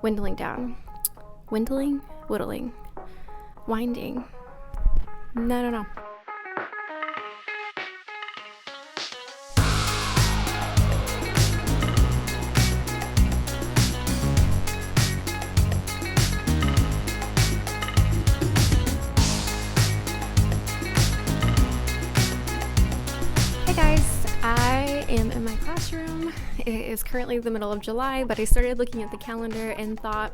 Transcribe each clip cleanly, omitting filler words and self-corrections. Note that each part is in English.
Dwindling down. Whittling, winding. No. Hey guys, I am in my classroom. It is currently the middle of July, but I started looking at the calendar and thought,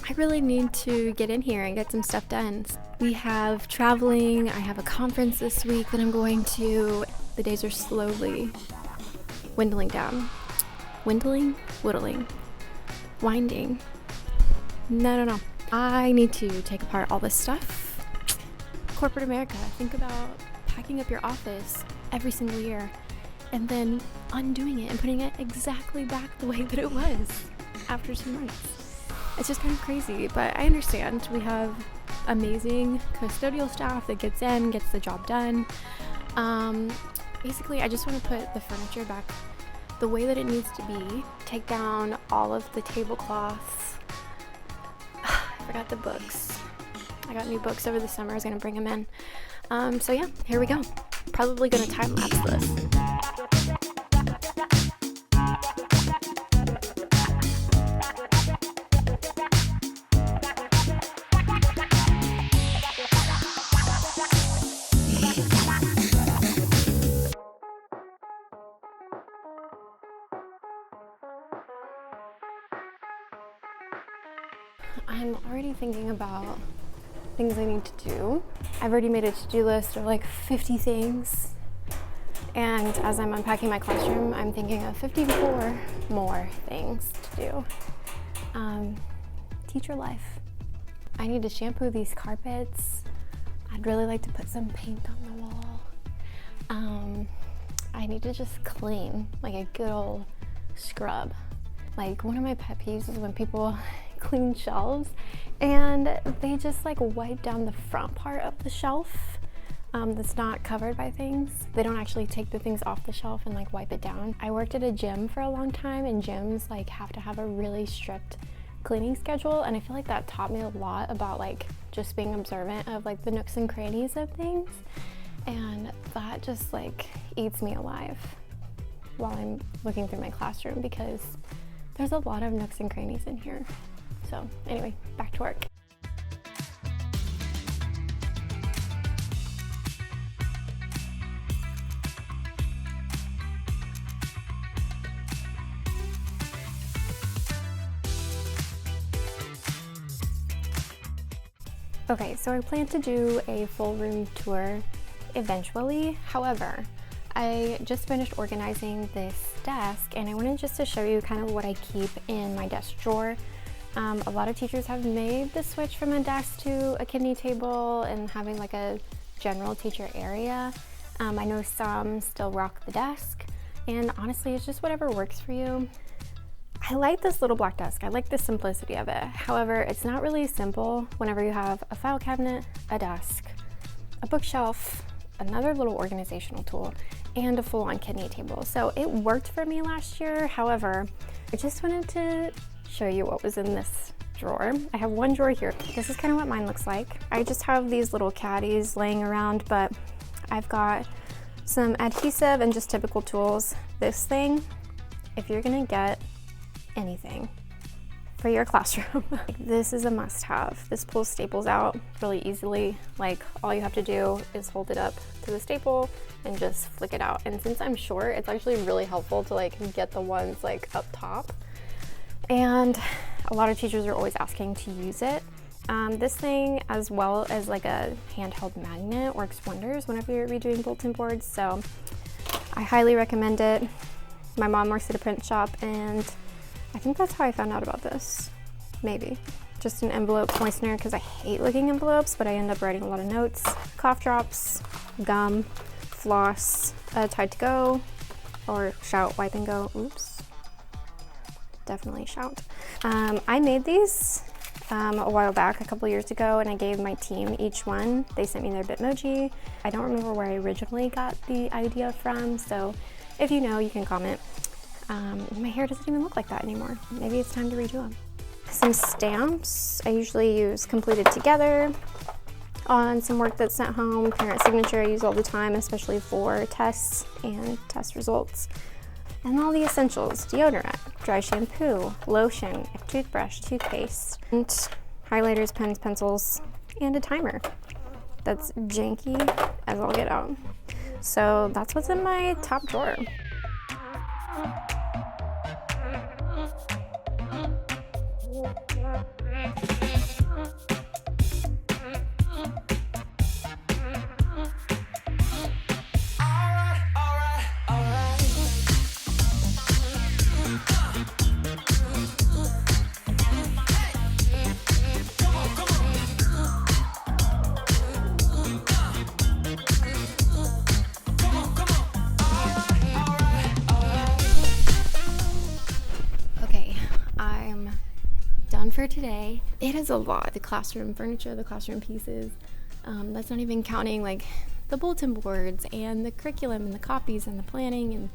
I really need to get in here and get some stuff done. We have traveling, I have a conference this week that I'm going to. The days are slowly dwindling down. Whittling, winding. No. I need to take apart all this stuff. Corporate America, think about packing up your office every single year and then undoing it and putting it exactly back the way that it was after 2 months. It's just kind of crazy, but I understand. We have amazing custodial staff that gets the job done. Basically, I just want to put the furniture back the way that it needs to be. Take down all of the tablecloths. I forgot the books. I got new books over the summer. I was going to bring them in. So yeah, here we go. Probably going to time lapse this. I'm already thinking about things I need to do. I've already made a to-do list of like 50 things. And as I'm unpacking my classroom, I'm thinking of 54 more things to do. Teacher life. I need to shampoo these carpets. I'd really like to put some paint on the wall. I need to just clean, like a good old scrub. Like one of my pet peeves is when people clean shelves and they just like wipe down the front part of the shelf that's not covered by things. They don't actually take the things off the shelf and like wipe it down. I worked at a gym for a long time, and gyms like have to have a really strict cleaning schedule, and I feel like that taught me a lot about like just being observant of like the nooks and crannies of things, and that just like eats me alive while I'm looking through my classroom because there's a lot of nooks and crannies in here. So anyway, back to work. Okay, so I plan to do a full room tour eventually. However, I just finished organizing this desk and I wanted just to show you kind of what I keep in my desk drawer. A lot of teachers have made the switch from a desk to a kidney table and having like a general teacher area. I know some still rock the desk, and honestly, it's just whatever works for you. I like this little black desk. I like the simplicity of it. However, it's not really simple whenever you have a file cabinet, a desk, a bookshelf, another little organizational tool, and a full-on kidney table. So it worked for me last year. However, I just wanted to show you what was in this drawer. I have one drawer here. This is kind of what mine looks like. I just have these little caddies laying around, but I've got some adhesive and just typical tools. This thing, if you're gonna get anything for your classroom, this is a must-have. This pulls staples out really easily. Like all you have to do is hold it up to the staple and just flick it out. And since I'm short, it's actually really helpful to like get the ones like up top. And a lot of teachers are always asking to use it. This thing, as well as like a handheld magnet, works wonders whenever you're redoing bulletin boards. So I highly recommend it. My mom works at a print shop, and I think that's how I found out about this. Maybe. Just an envelope moistener because I hate licking envelopes, but I end up writing a lot of notes. Cough drops, gum, floss, Tide to Go, or Shout, Wipe and Go. Oops. Definitely Shout. I made these a while back, a couple years ago, and I gave my team each one. They sent me their Bitmoji. I don't remember where I originally got the idea from, so if you know, you can comment. My hair doesn't even look like that anymore. Maybe it's time to redo them. some stamps. I usually use completed together on some work that's sent home. Parent signature I use all the time, especially for tests and test results. And all the essentials: deodorant, dry shampoo, lotion, a toothbrush, toothpaste, and highlighters, pens, pencils, and a timer that's janky as all get out. So that's what's in my top drawer. For today. It is a lot. The classroom furniture, the classroom pieces, that's not even counting like the bulletin boards and the curriculum and the copies and the planning,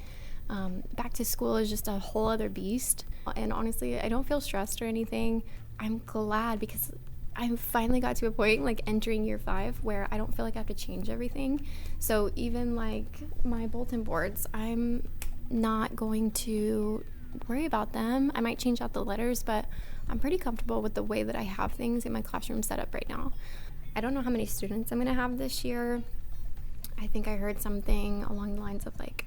and back to school is just a whole other beast. And honestly, I don't feel stressed or anything. I'm glad because I finally got to a point like entering year 5 where I don't feel like I have to change everything. So even like my bulletin boards, I'm not going to worry about them. I might change out the letters, but I'm pretty comfortable with the way that I have things in my classroom set up right now. I don't know how many students I'm going to have this year. I think I heard something along the lines of like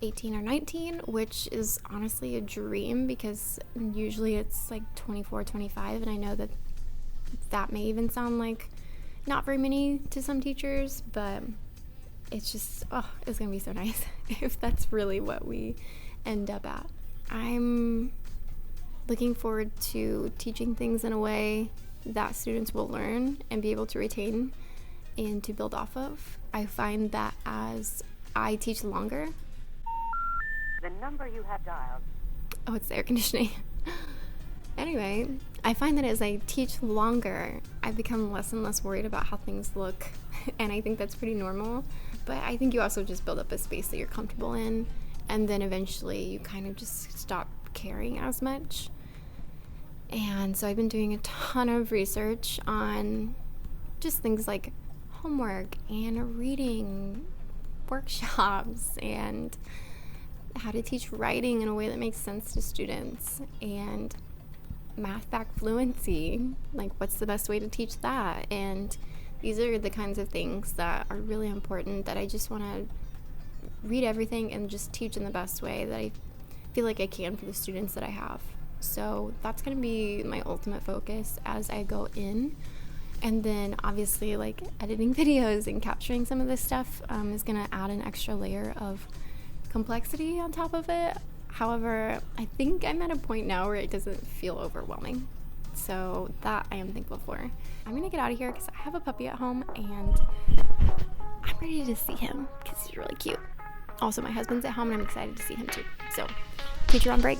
18 or 19, which is honestly a dream because usually it's like 24, 25, and I know that that may even sound like not very many to some teachers, but it's just, it's going to be so nice if that's really what we end up at. I'm looking forward to teaching things in a way that students will learn and be able to retain and to build off of. I find that as I teach longer. The number you have dialed. Oh, it's the air conditioning. Anyway, I find that as I teach longer, I become less and less worried about how things look. And I think that's pretty normal. But I think you also just build up a space that you're comfortable in. And then eventually you kind of just stop caring as much. And so I've been doing a ton of research on just things like homework and reading workshops and how to teach writing in a way that makes sense to students, and math back fluency, like what's the best way to teach that. And these are the kinds of things that are really important that I just want to read everything and just teach in the best way that I feel like I can for the students that I have. So that's going to be my ultimate focus as I go in. And then obviously like editing videos and capturing some of this stuff is going to add an extra layer of complexity on top of it. However, I think I'm at a point now where it doesn't feel overwhelming. So that I am thankful for. I'm going to get out of here because I have a puppy at home and I'm ready to see him because he's really cute. Also, my husband's at home and I'm excited to see him too. So, teacher on break.